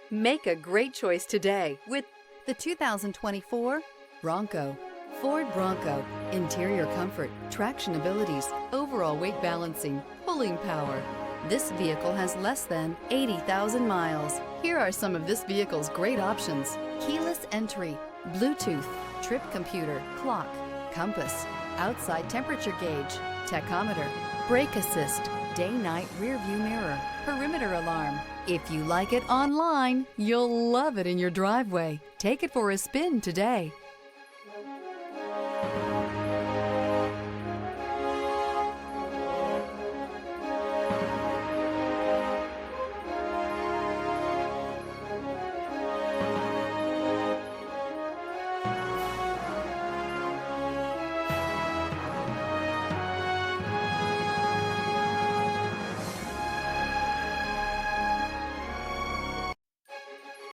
Make a great choice today with the 2024 Bronco. Ford Bronco. Interior comfort, traction abilities, overall weight balancing, pulling power. This vehicle has less than 80,000 miles. Here are some of this vehicle's great options: keyless entry, Bluetooth, trip computer, clock, compass, outside temperature gauge, tachometer, brake assist, day-night rear view mirror, perimeter alarm. If you like it online, you'll love it in your driveway. Take it for a spin today.